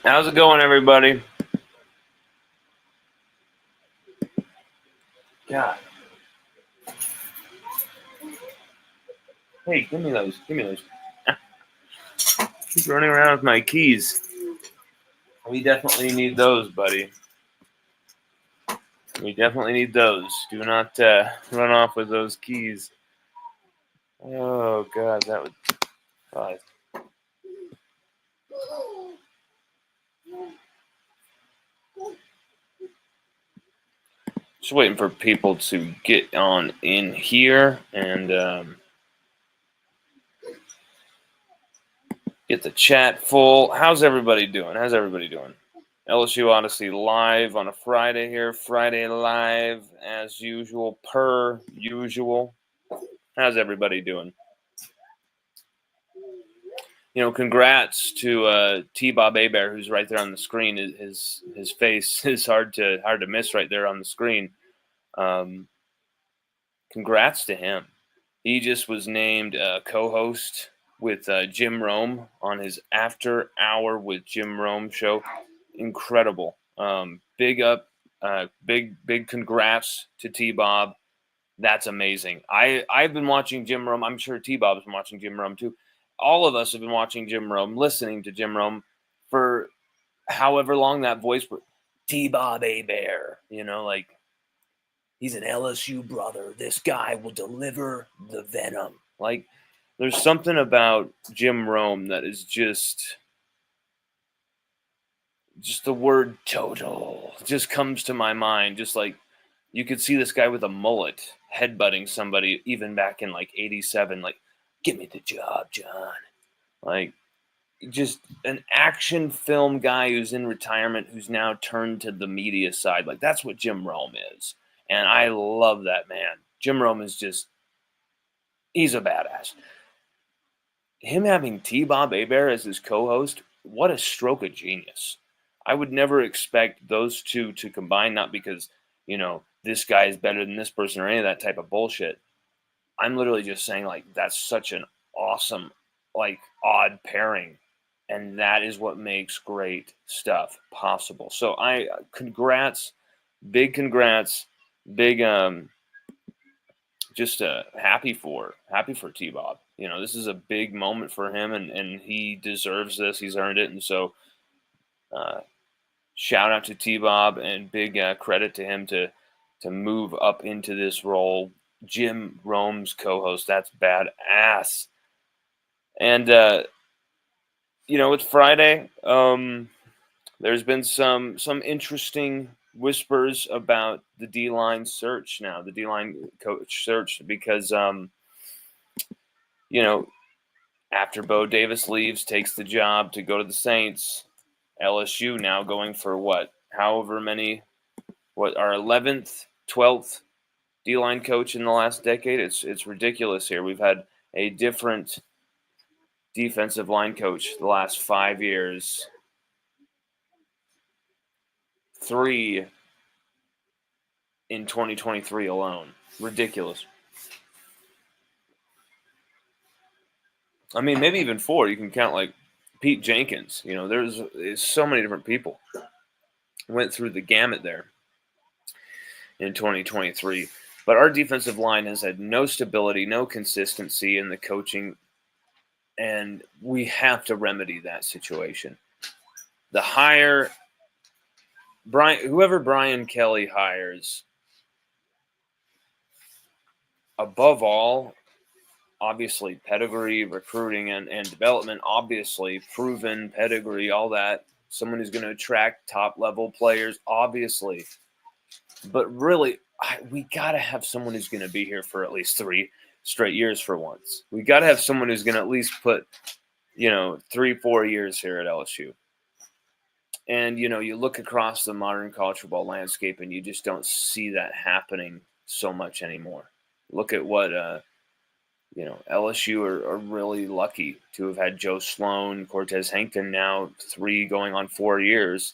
How's it going, everybody? God. Hey, give me those. Give me those. Keep running around with my keys. We definitely need those, buddy. We definitely need those. Do not run off with those keys. Oh, God, that would... Oh. Just waiting for people to get on in here and get the chat full. How's everybody doing? LSU Odyssey live on a Friday here. Friday live as usual, per usual. How's everybody doing? Congrats to T-Bob Hebert, who's right there on the screen. His face is hard to miss right there on the screen. Congrats to him. He just was named co-host with Jim Rome on his After Hour with Jim Rome show. Incredible. Big congrats to T-Bob. That's amazing. I've been watching Jim Rome. I'm sure T-Bob's been watching Jim Rome too. All of us have been watching Jim Rome, listening to Jim Rome for however long that voice. T-Bob Hebert, he's an LSU brother. This guy will deliver the venom. There's something about Jim Rome that is just the word total just comes to my mind. Just like you could see this guy with a mullet headbutting somebody even back in 87, give me the job, John. Just an action film guy who's in retirement, who's now turned to the media side. That's what Jim Rome is. And I love that man. Jim Rome is he's a badass. Him having T-Bob Hebert as his co-host, what a stroke of genius. I would never expect those two to combine, not because, this guy is better than this person or any of that type of bullshit. I'm literally just saying, that's such an awesome, odd pairing. And that is what makes great stuff possible. So congrats, big, just happy for T-Bob. This is a big moment for him, and he deserves this. He's earned it. And so shout out to T-Bob, and big credit to him to move up into this role. Jim Rome's co-host. That's badass. And, it's Friday. There's been some interesting whispers about the D-line search now, the D-line coach search, because, after Bo Davis leaves, takes the job to go to the Saints, LSU now going for our 11th, 12th D-line coach in the last decade. It's ridiculous here. We've had a different defensive line coach the last 5 years. 3 in 2023 alone. Ridiculous. I mean, maybe even 4. You can count Pete Jenkins. There's so many different people went through the gamut there in 2023. But our defensive line has had no stability, no consistency in the coaching, and we have to remedy that situation. The hire, whoever Brian Kelly hires, above all, obviously pedigree, recruiting, and development, obviously proven pedigree, all that. Someone who's going to attract top-level players, obviously. But really, we got to have someone who's going to be here for at least 3 straight years for once. We got to have someone who's going to at least put, 3-4 years here at LSU. And, you look across the modern college football landscape and you just don't see that happening so much anymore. Look at what, LSU are really lucky to have had Joe Sloan, Cortez Hankton, now 3 going on 4 years.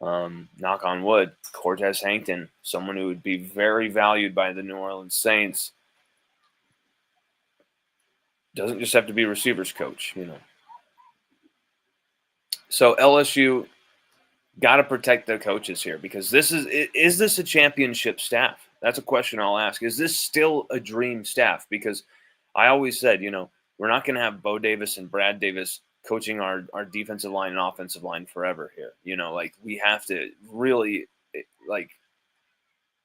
Knock on wood, Cortez Hankton, someone who would be very valued by the New Orleans Saints. Doesn't just have to be receivers coach, So LSU Got to protect the coaches here, because is this a championship staff? That's a question I'll ask. Is this still a dream staff? Because I always said, we're not going to have Bo Davis and Brad Davis coaching our defensive line and offensive line forever here. Like, we have to really, like,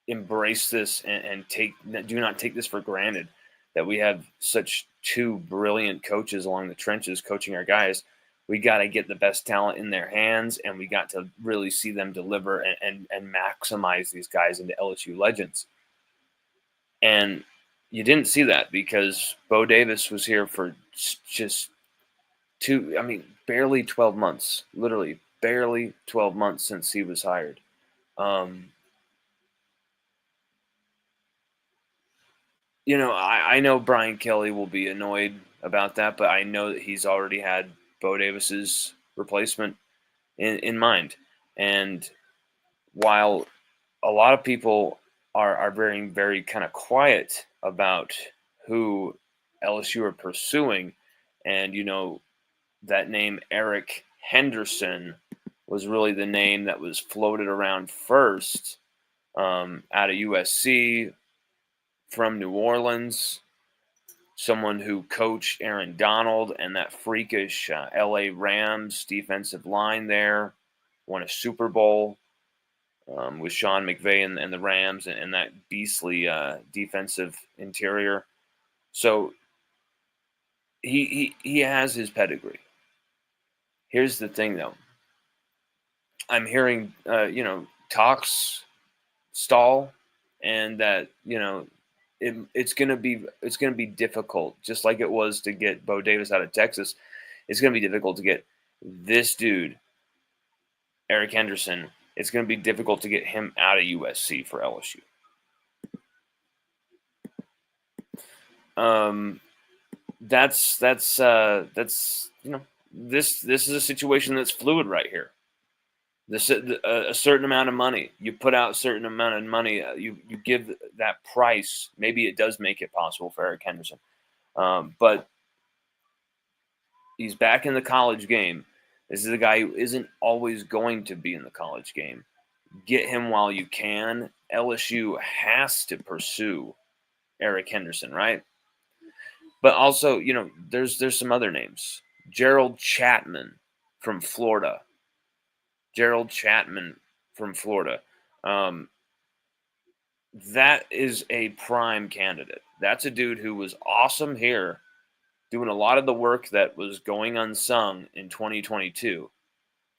embrace this and do not take this for granted, that we have such two brilliant coaches along the trenches coaching our guys. We got to get the best talent in their hands, and we got to really see them deliver and maximize these guys into LSU legends. And you didn't see that, because Bo Davis was here for just barely 12 months, literally barely 12 months since he was hired. I know Brian Kelly will be annoyed about that, but I know that he's already had Bo Davis's replacement in mind. And while a lot of people are very, very kind of quiet about who LSU are pursuing, and that name Eric Henderson was really the name that was floated around first, out of USC, from New Orleans, someone who coached Aaron Donald and that freakish LA Rams defensive line there, won a Super Bowl with Sean McVay and the Rams, and that beastly defensive interior. So he has his pedigree. Here's the thing, though. I'm hearing talks stall, and that it's gonna be difficult, just like it was to get Bo Davis out of Texas. It's gonna be difficult to get this dude, Eric Henderson. It's gonna be difficult to get him out of USC for LSU. That's this is a situation that's fluid right here. A certain amount of money, you put out a certain amount of money, you give that price, maybe it does make it possible for Eric Henderson. But he's back in the college game. This is a guy who isn't always going to be in the college game. Get him while you can. LSU has to pursue Eric Henderson, right? But also, there's some other names. Gerald Chapman from Florida. That is a prime candidate. That's a dude who was awesome here, doing a lot of the work that was going unsung in 2022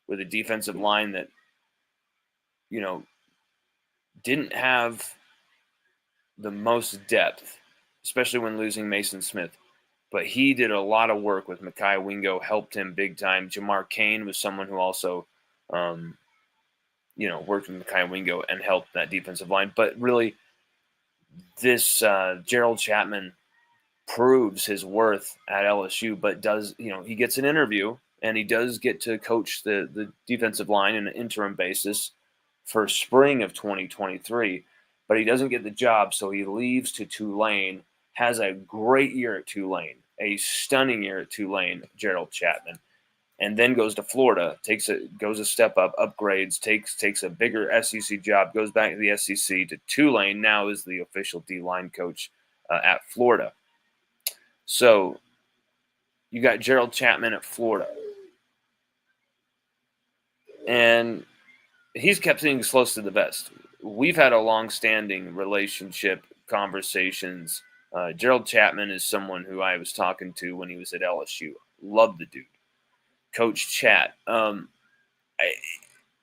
with a defensive line that, didn't have the most depth, especially when losing Mason Smith. But he did a lot of work with Mekhi Wingo, helped him big time. Jamar Cain was someone who also, worked with Mekhi Wingo and helped that defensive line. But really, this Gerald Chapman proves his worth at LSU, but he gets an interview, and he does get to coach the defensive line in an interim basis for spring of 2023, but he doesn't get the job, so he leaves to Tulane, has a great year at Tulane, a stunning year at Tulane, Gerald Chapman, and then goes to Florida, goes a step up, upgrades, takes a bigger SEC job, goes back to the SEC to Tulane, now is the official D-line coach at Florida. So you got Gerald Chapman at Florida, and he's kept things close to the vest. We've had a long-standing relationship, conversations. Gerald Chapman is someone who I was talking to when he was at LSU. Love the dude. Coach Chat.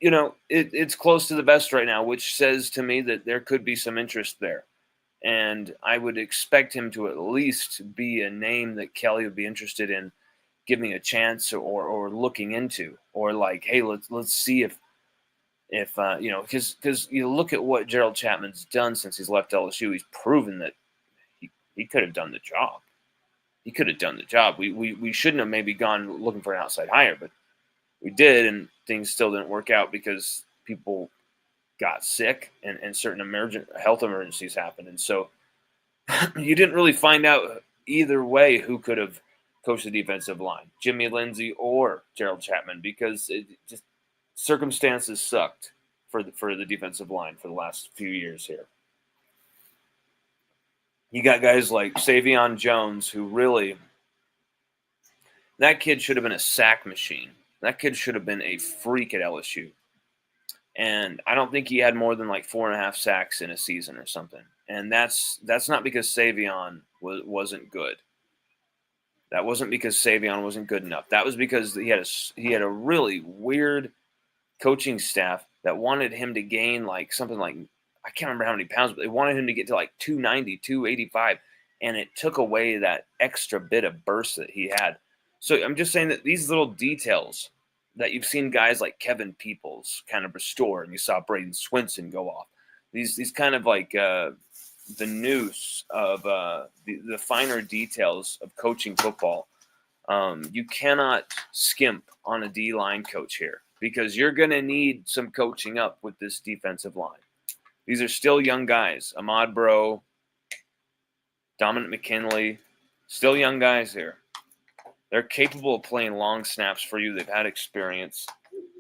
It's close to the vest right now, which says to me that there could be some interest there. And I would expect him to at least be a name that Kelly would be interested in giving a chance or looking into, or like, hey, let's see if because you look at what Gerald Chapman's done since he's left LSU. He's proven that he could have done the job. He could have done the job. We shouldn't have maybe gone looking for an outside hire, but we did, and things still didn't work out because people got sick and certain health emergencies happened. And so you didn't really find out either way who could have coached the defensive line, Jimmy Lindsey or Gerald Chapman, because it just circumstances sucked for the defensive line for the last few years here. You got guys like Savion Jones, who really, that kid should have been a sack machine. That kid should have been a freak at LSU. And I don't think he had more than like 4.5 sacks in a season or something. And that's not because Savion wasn't good. That wasn't because Savion wasn't good enough. That was because he had a really weird coaching staff that wanted him to gain like something like, I can't remember how many pounds, but they wanted him to get to like 290, 285, and it took away that extra bit of burst that he had. So I'm just saying that these little details that you've seen guys like Kevin Peoples kind of restore, and you saw Braden Swinson go off. These kind of like the noose of the finer details of coaching football. You cannot skimp on a D-line coach here because you're going to need some coaching up with this defensive line. These are still young guys. Ahmad Bro, Dominic McKinley, still young guys here. They're capable of playing long snaps for you. They've had experience.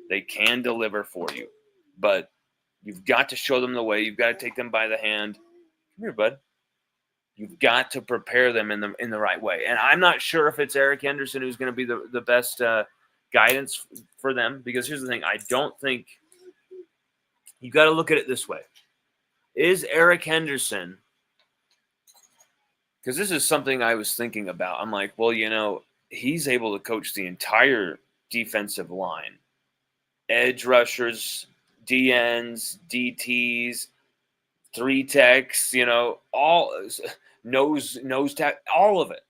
They can deliver for you. But you've got to show them the way. You've got to take them by the hand. Come here, bud. You've got to prepare them in the right way. And I'm not sure if it's Eric Henderson who's going to be the best guidance for them. Because here's the thing. I don't think – you've got to look at it this way. Is Eric Henderson – because this is something I was thinking about. I'm like, well, you know, he's able to coach the entire defensive line. Edge rushers, DNs, DTs, 3 techs, you know, all nose tack, all of it.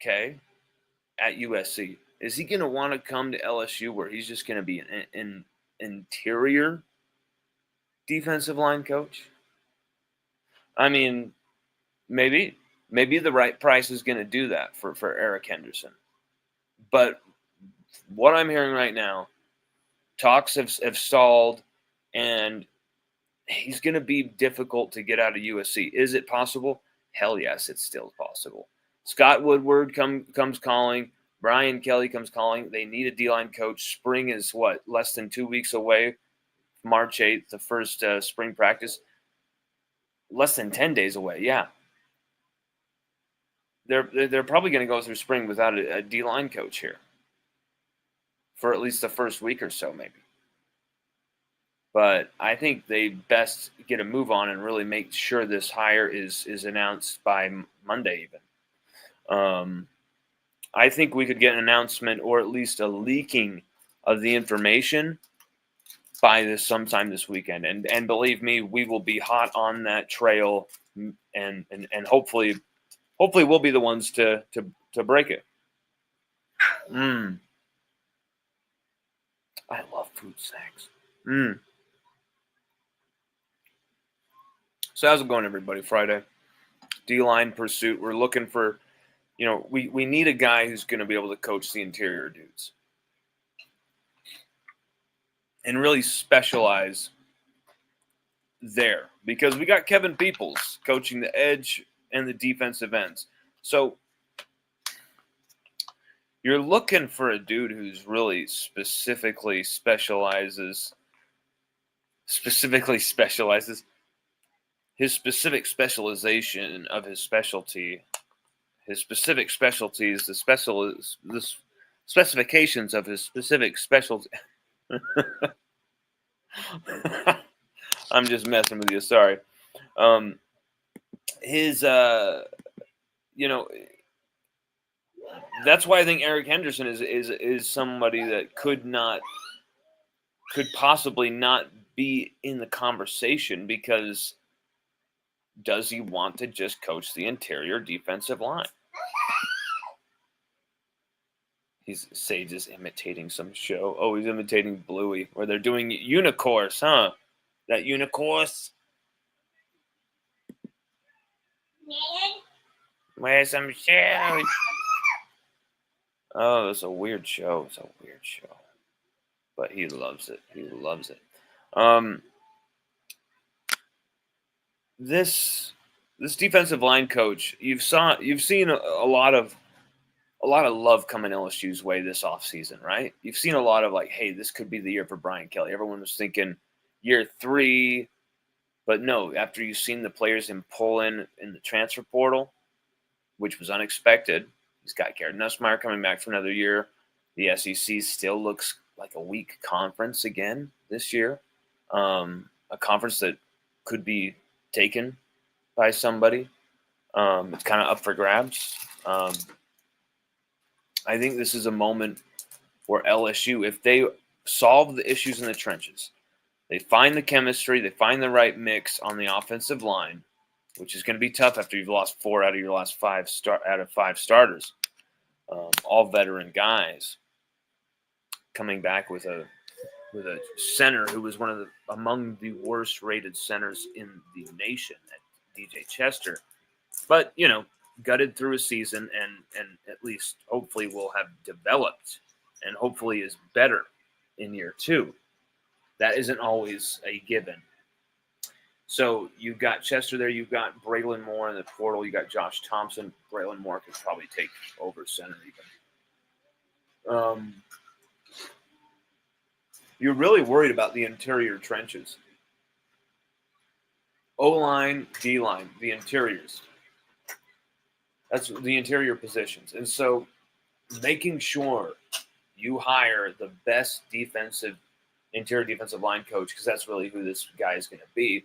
Okay, at USC. Is he going to want to come to LSU where he's just going to be an interior defensive line coach? I mean, maybe the right price is going to do that for Eric Henderson. But what I'm hearing right now, talks have stalled, and he's going to be difficult to get out of USC. Is it possible? Hell yes, it's still possible. Scott Woodward comes calling. Brian Kelly comes calling. They need a D-line coach. Spring is less than 2 weeks away. March 8th, the first spring practice. Less than 10 days away, yeah. They're probably going to go through spring without a D-line coach here for at least the first week or so, maybe. But I think they best get a move on and really make sure this hire is announced by Monday even. I think we could get an announcement or at least a leaking of the information by sometime this weekend. And believe me, we will be hot on that trail, and hopefully we'll be the ones to break it. I love fruit snacks. So how's it going, everybody? Friday, D-line pursuit. We're looking for, you know, we need a guy who's going to be able to coach the interior dudes and really specialize there, because we got Kevin Peoples coaching the edge and the defensive ends. So you're looking for a dude who's really specifically specializes. His specific specialization of his specialty. His specific specialties, the specifications of his specific specialty. I'm just messing with you. Sorry. You know, that's why I think Eric Henderson is somebody that could possibly not be in the conversation, because does he want to just coach the interior defensive line? Sage is imitating some show. Oh, he's imitating Bluey, where they're doing Unicourse, huh? That Unicourse. Where's some show? Oh, it's a weird show. But he loves it. This defensive line coach, you've seen a lot of a lot of love coming LSU's way this offseason, right? You've seen a lot of like, hey, this could be the year for Brian Kelly. Everyone was thinking year 3, but no, after you've seen the players him pull in the transfer portal, which was unexpected. He's got Garrett Nussmeier coming back for another year. The SEC still looks like a weak conference again this year. A conference that could be taken by somebody. It's kind of up for grabs. I think this is a moment for LSU. If they solve the issues in the trenches, they find the chemistry, they find the right mix on the offensive line, which is going to be tough after you've lost 4 out of your last 5 starters, all veteran guys, coming back with a center who was among the worst rated centers in the nation, at DJ Chester, but gutted through a season and at least hopefully will have developed and hopefully is better in year 2. That isn't always a given. So you've got Chester there. You've got Braylon Moore in the portal. You got Josh Thompson. Braylon Moore could probably take over center even. You're really worried about the interior trenches. O-line, D-line, the interiors. That's the interior positions. And so making sure you hire the best interior defensive line coach, because that's really who this guy is going to be,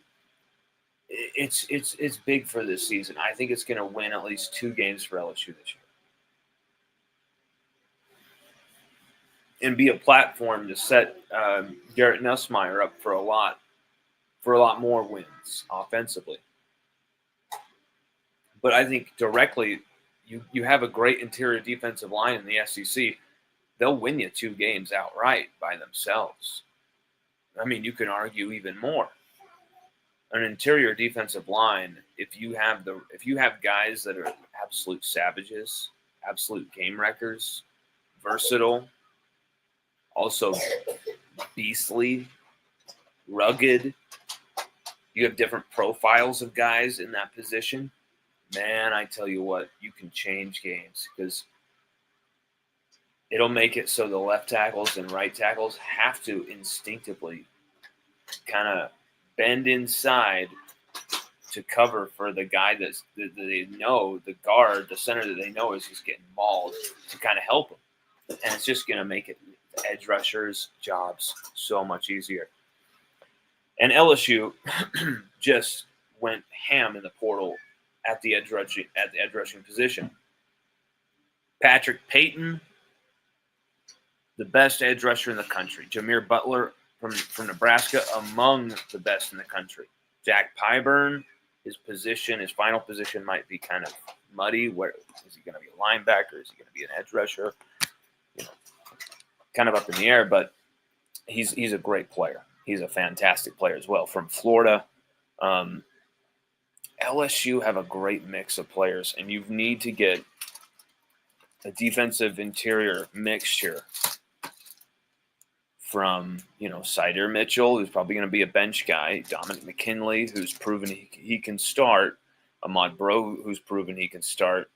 it's big for this season. I think it's going to win at least 2 games for LSU this year. And be a platform to set Garrett Nussmeier up for a lot more wins offensively. But I think directly, you have a great interior defensive line in the SEC. They'll win you 2 games outright by themselves. I mean, you can argue even more. An interior defensive line, if you have guys that are absolute savages, absolute game wreckers, versatile, also beastly, rugged, you have different profiles of guys in that position, man, I tell you what, you can change games, because it'll make it so the left tackles and right tackles have to instinctively kind of bend inside to cover for the guy that they know, the guard, the center that they know is just getting mauled, to kind of help them. And it's just going to make the edge rushers' jobs so much easier. And LSU just went ham in the portal at the edge rushing position. Patrick Payton, the best edge rusher in the country. Jameer Butler from Nebraska, among the best in the country. Jack Pyburn, his final position might be kind of muddy. Where is he going to be, a linebacker? Is he going to be an edge rusher? Kind of up in the air, but he's a great player. He's a fantastic player as well, from Florida. LSU have a great mix of players, and you need to get a defensive interior mixture from, Sider Mitchell, who's probably going to be a bench guy, Dominic McKinley, who's proven he can start, Ahmad Bro, who's proven he can start.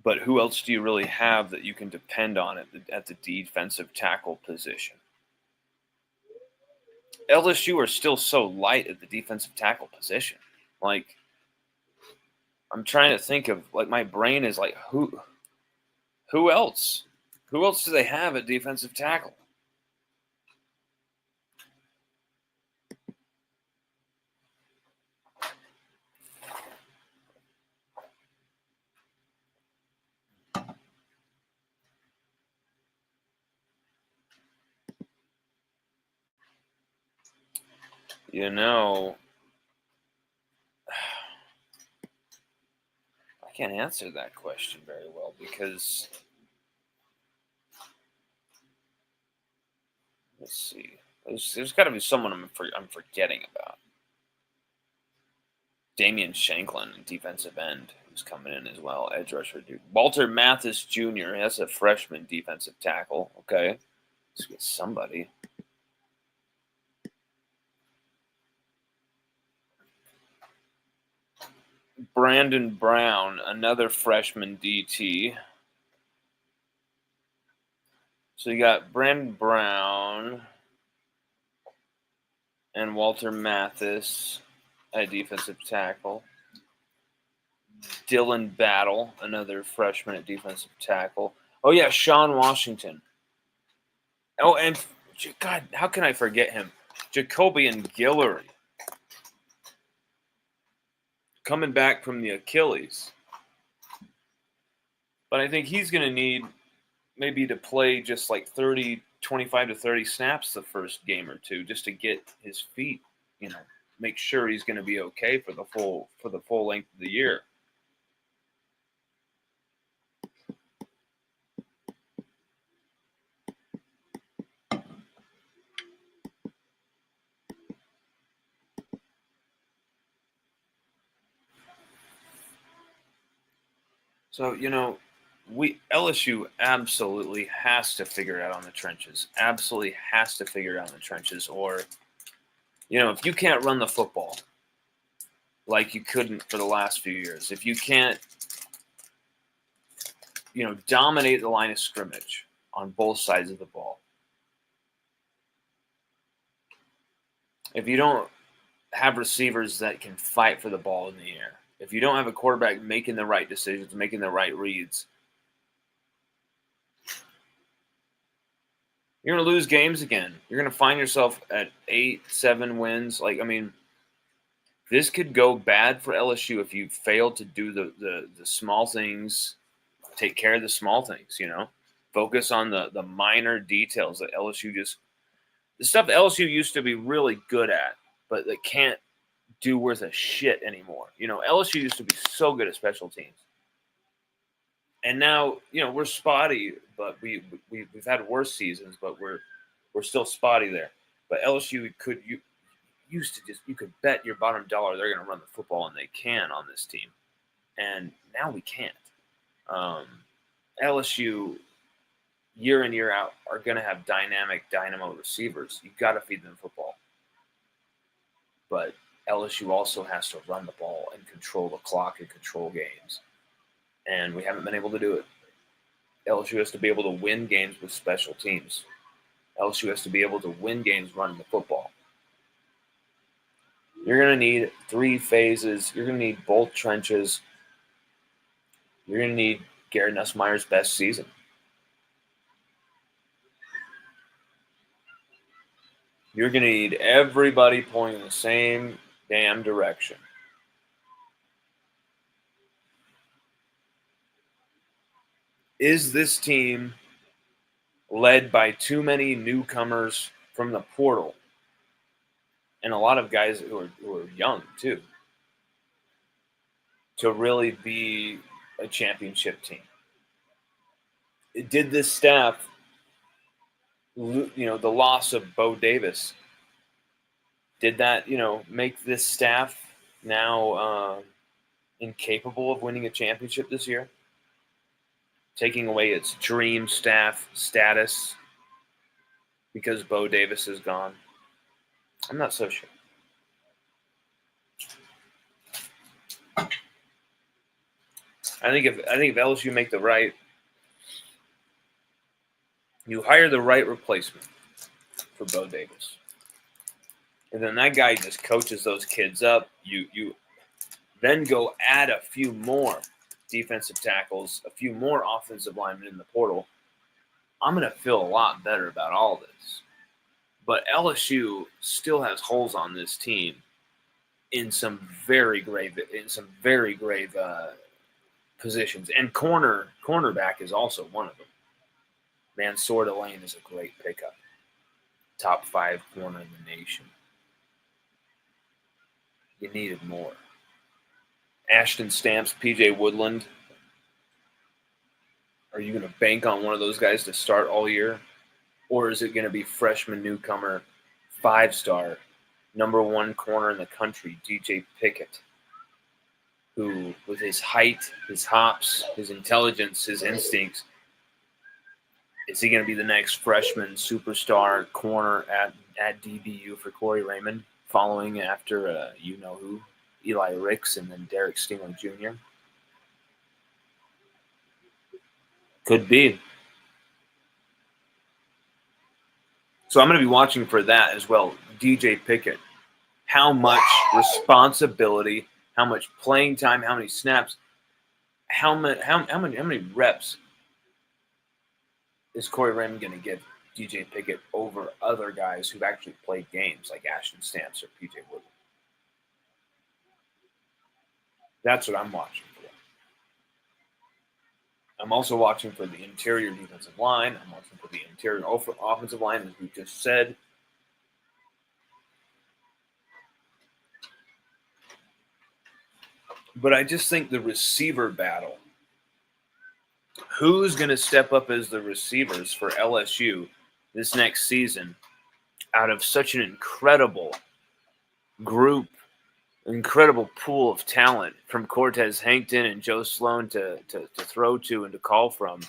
But who else do you really have that you can depend on at the defensive tackle position? LSU are still so light at the defensive tackle position. Like, I'm trying to think of, like, my brain is like, who else? Who else do they have at defensive tackle? I can't answer that question very well, because let's see. There's got to be someone I'm forgetting about. Damian Shanklin, defensive end, who's coming in as well, edge rusher dude. Walter Mathis Jr., that's a freshman defensive tackle. Okay, let's get somebody. Brandon Brown, another freshman DT. So you got Brandon Brown and Walter Mathis at defensive tackle. Dylan Battle, another freshman at defensive tackle. Oh, yeah, Sean Washington. Oh, and God, how can I forget him? Jacobian Guillory. Coming back from the Achilles. But I think he's going to need maybe to play just like 25 to 30 snaps the first game or two just to get his feet, make sure he's going to be okay for the full length of the year. So, LSU absolutely has to figure it out on the trenches. Absolutely has to figure it out on the trenches. Or, if you can't run the football like you couldn't for the last few years, if you can't, dominate the line of scrimmage on both sides of the ball, if you don't have receivers that can fight for the ball in the air, if you don't have a quarterback making the right decisions, making the right reads, you're going to lose games again. You're going to find yourself at 8-7 wins. This could go bad for LSU if you fail to do the small things, take care of the small things, Focus on the minor details that the stuff LSU used to be really good at, but they can't do worth a shit anymore. LSU used to be so good at special teams. And now, we're spotty, but we've had worse seasons, but we're still spotty there. But LSU you could bet your bottom dollar they're going to run the football, and they can on this team. And now we can't. LSU, year in, year out, are going to have dynamo receivers. You've got to feed them football. But LSU also has to run the ball and control the clock and control games. And we haven't been able to do it. LSU has to be able to win games with special teams. LSU has to be able to win games running the football. You're going to need 3 phases. You're going to need both trenches. You're going to need Garrett Nussmeier's best season. You're going to need everybody pulling in the same damn direction. Is this team led by too many newcomers from the portal and a lot of guys who are young too to really be a championship team? Did this staff, the loss of Bo Davis, did that, make this staff now incapable of winning a championship this year? Taking away its dream staff status because Bo Davis is gone? I'm not so sure. I think if LSU make you hire the right replacement for Bo Davis, and then that guy just coaches those kids up. You then go add a few more defensive tackles, a few more offensive linemen in the portal. I'm going to feel a lot better about all this. But LSU still has holes on this team in some very grave positions, and cornerback is also one of them. Mansour Delane is a great pickup, top 5 corner in the nation. You needed more. Ashton Stamps, PJ Woodland. Are you going to bank on one of those guys to start all year? Or is it going to be freshman newcomer, 5-star, number 1 corner in the country, DJ Pickett, who, with his height, his hops, his intelligence, his instincts, is he going to be the next freshman superstar corner at DBU for Corey Raymond, following after you-know-who? Eli Ricks and then Derek Stingley Jr. Could be. So I'm going to be watching for that as well. DJ Pickett. How much responsibility, how much playing time, how many snaps, how many reps is Corey Raymond going to give DJ Pickett over other guys who've actually played games like Ashton Stamps or PJ Woodward? That's what I'm watching for. I'm also watching for the interior defensive line. I'm watching for the interior offensive line, as we just said. But I just think the receiver battle, who's going to step up as the receivers for LSU this next season out of such an incredible group, incredible pool of talent, from Cortez Hankton and Joe Sloan to throw to and to call from,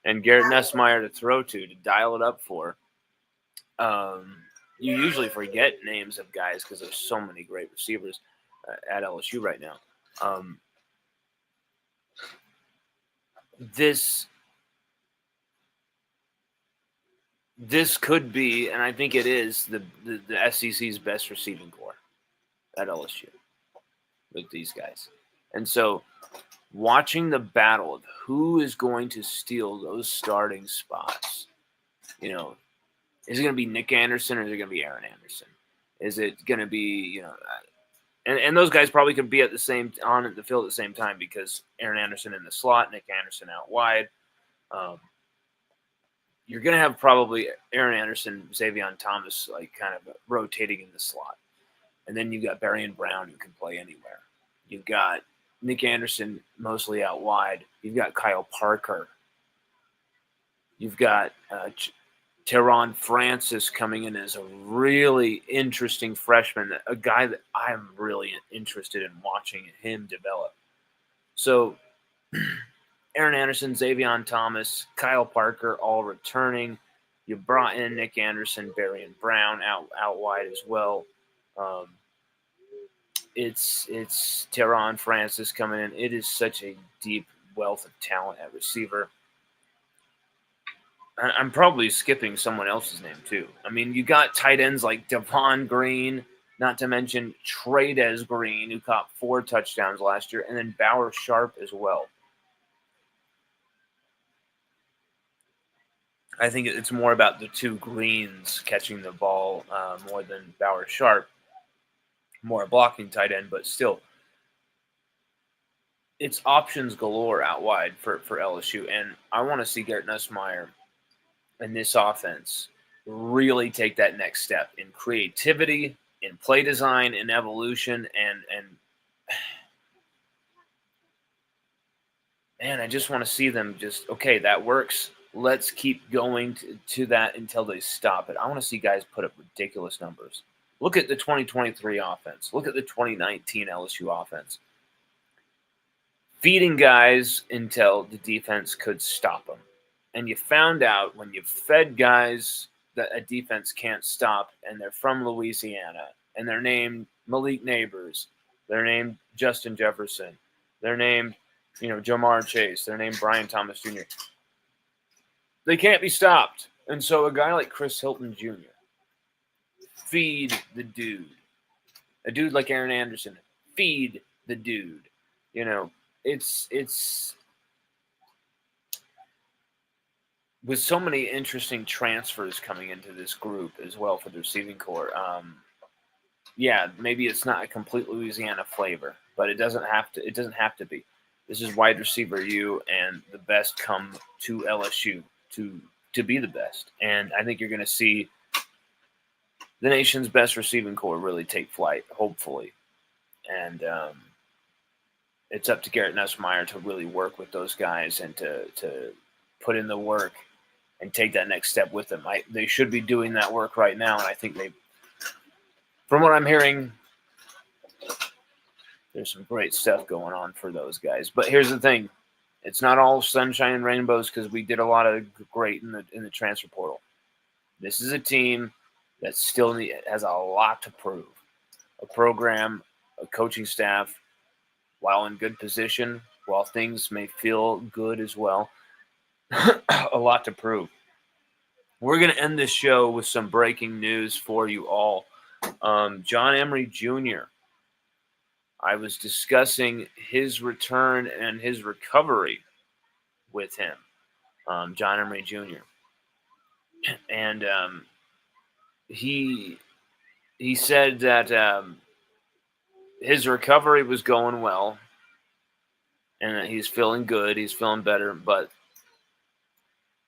and Garrett Nussmeier to throw to dial it up for. You usually forget names of guys because there's so many great receivers at LSU right now. This could be, and I think it is, the SEC's best receiving corps at LSU with these guys. And so watching the battle of who is going to steal those starting spots, is it going to be Nick Anderson or is it going to be Aaron Anderson? Is it going to be, and those guys probably could be on the field at the same time, because Aaron Anderson in the slot, Nick Anderson out wide. You're going to have probably Aaron Anderson, Xavier Thomas, like kind of rotating in the slot. And then you've got Barry and Brown, who can play anywhere. You've got Nick Anderson mostly out wide. You've got Kyle Parker. You've got Teron Francis coming in as a really interesting freshman, a guy that I'm really interested in watching him develop. So Aaron Anderson, Xavier Thomas, Kyle Parker, all returning. You brought in Nick Anderson, Barry and Brown out wide as well. It's Teron Francis coming in. It is such a deep wealth of talent at receiver. I'm probably skipping someone else's name too. I mean, you got tight ends like Devon Green, not to mention Tradez Green, who caught 4 touchdowns last year, and then Bauer Sharp as well. I think it's more about the 2 Greens catching the ball more than Bauer Sharp. More a blocking tight end, but still, it's options galore out wide for LSU. And I want to see Garrett Nussmeier and this offense really take that next step in creativity, in play design, in evolution, and man, I just want to see them just, okay, that works. Let's keep going to that until they stop it. I want to see guys put up ridiculous numbers. Look at the 2023 offense. Look at the 2019 LSU offense. Feeding guys until the defense could stop them. And you found out when you fed guys that a defense can't stop, and they're from Louisiana, and they're named Malik Neighbors, they're named Justin Jefferson, they're named, Jamar Chase, they're named Brian Thomas Jr. They can't be stopped. And so a guy like Chris Hilton Jr., feed the dude. A dude like Aaron Anderson, feed the dude. It's with so many interesting transfers coming into this group as well for the receiving corps. Maybe it's not a complete Louisiana flavor, but it doesn't have to. It doesn't have to be. This is wide receiver U, and the best come to LSU to be the best. And I think you're going to see the nation's best receiving corps really take flight, hopefully. And it's up to Garrett Nussmeier to really work with those guys and to put in the work and take that next step with them. They should be doing that work right now, and I think from what I'm hearing, there's some great stuff going on for those guys. But here's the thing. It's not all sunshine and rainbows because we did a lot of great in the transfer portal. This is a team that still has a lot to prove. A program, a coaching staff, while in good position, while things may feel good as well, a lot to prove. We're going to end this show with some breaking news for you all. John Emery Jr., I was discussing his return and his recovery with him, John Emery Jr. And he said that his recovery was going well and that he's feeling good, he's feeling better, but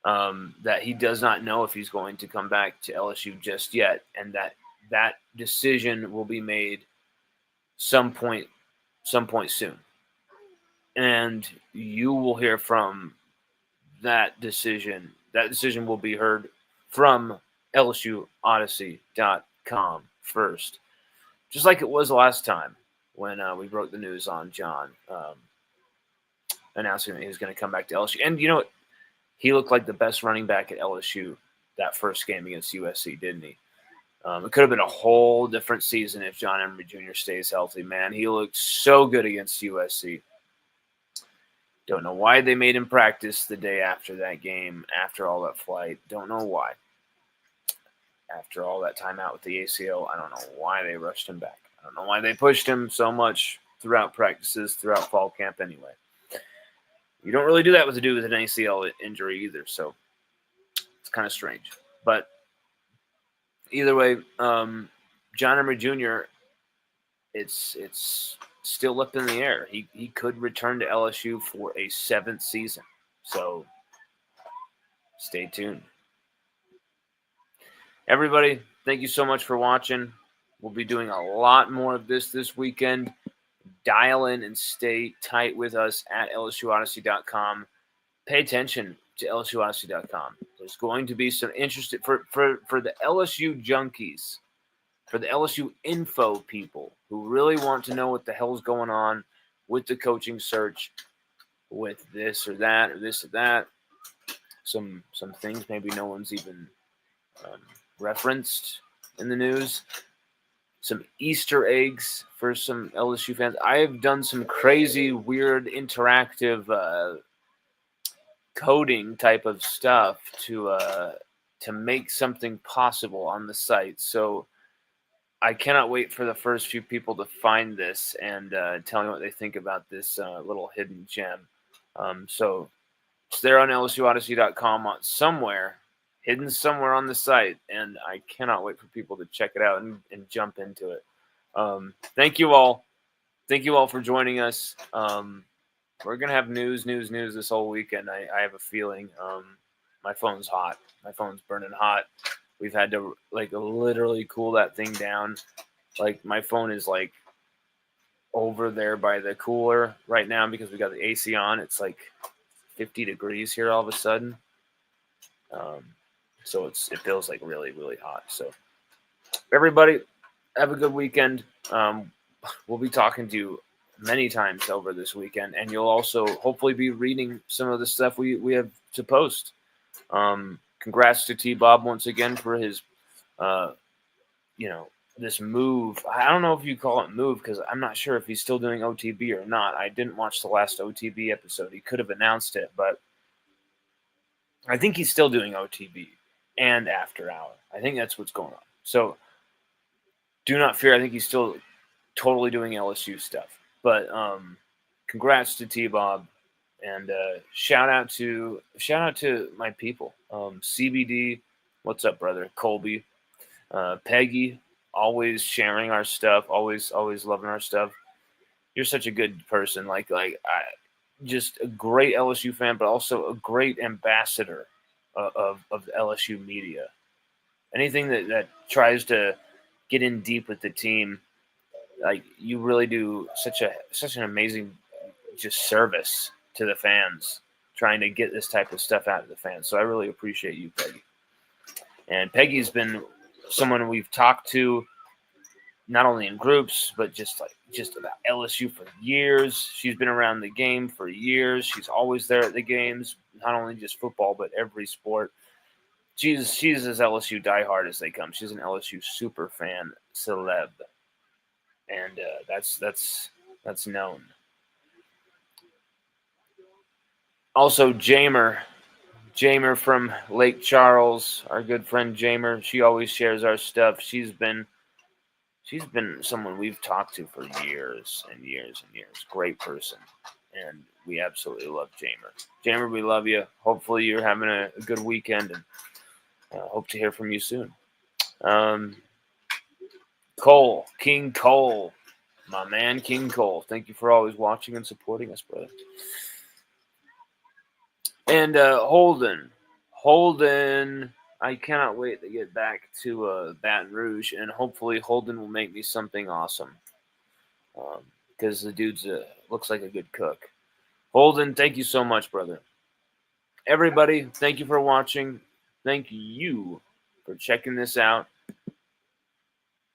that he does not know if he's going to come back to LSU just yet, and that decision will be made some point soon. And you will hear from that decision. That decision will be heard from LSUOdyssey.com first. Just like it was last time when we broke the news on John announcing that he was going to come back to LSU. And you know what? He looked like the best running back at LSU that first game against USC, didn't he? It could have been a whole different season if John Emery Jr. stays healthy, man. He looked so good against USC. Don't know why they made him practice the day after that game, after all that flight. Don't know why. After all that time out with the ACL, I don't know why they rushed him back. I don't know why they pushed him so much throughout practices, throughout fall camp anyway. You don't really do that with a dude with an ACL injury either, so it's kind of strange. But either way, John Emery Jr., it's still up in the air. He could return to LSU for a 7th season, so stay tuned. Everybody, thank you so much for watching. We'll be doing a lot more of this weekend. Dial in and stay tight with us at LSUOdyssey.com. Pay attention to LSUOdyssey.com. There's going to be some interesting for the LSU junkies, for the LSU info people who really want to know what the hell's going on with the coaching search, with this or that or this or that. Some things maybe no one's even referenced in the news. Some Easter eggs for some LSU fans. I have done some crazy, weird, interactive coding type of stuff to make something possible on the site. So I cannot wait for the first few people to find this and tell me what they think about this little hidden gem. So it's there on LSUOdyssey.com somewhere. Hidden somewhere on the site, and I cannot wait for people to check it out and jump into it. Thank you all. Thank you all for joining us. We're going to have news this whole weekend. I have a feeling. My phone's hot. My phone's burning hot. We've had to literally cool that thing down. My phone is over there by the cooler right now because we got the AC on. It's 50 degrees here all of a sudden. So it feels really, really hot. So everybody, have a good weekend. We'll be talking to you many times over this weekend, and you'll also hopefully be reading some of the stuff we have to post. Congrats to T-Bob once again for his, this move. I don't know if you call it move because I'm not sure if he's still doing OTB or not. I didn't watch the last OTB episode. He could have announced it, but I think he's still doing OTB and after hour. I think that's what's going on. So do not fear. I think he's still totally doing LSU stuff. But congrats to T-Bob, and shout out to my people. CBD, what's up, brother? Colby, Peggy, always sharing our stuff, always loving our stuff. You're such a good person. Just a great LSU fan, but also a great ambassador of the LSU media. Anything that tries to get in deep with the team, you really do such an amazing just service to the fans, trying to get this type of stuff out of the fans. So I really appreciate you, Peggy. And Peggy's been someone we've talked to not only in groups, but just about LSU for years. She's been around the game for years. She's always there at the games, not only just football, but every sport. she's as LSU diehard as they come. She's an LSU super fan celeb, and that's known. Also, Jamer from Lake Charles, our good friend Jamer. She always shares our stuff. She's been someone we've talked to for years and years and years. Great person, and we absolutely love Jamer. Jamer, we love you. Hopefully, you're having a good weekend, and hope to hear from you soon. King Cole, my man, King Cole. Thank you for always watching and supporting us, brother. And Holden, I cannot wait to get back to Baton Rouge, and hopefully Holden will make me something awesome. Because the dude's looks like a good cook. Holden, thank you so much, brother. Everybody, thank you for watching. Thank you for checking this out.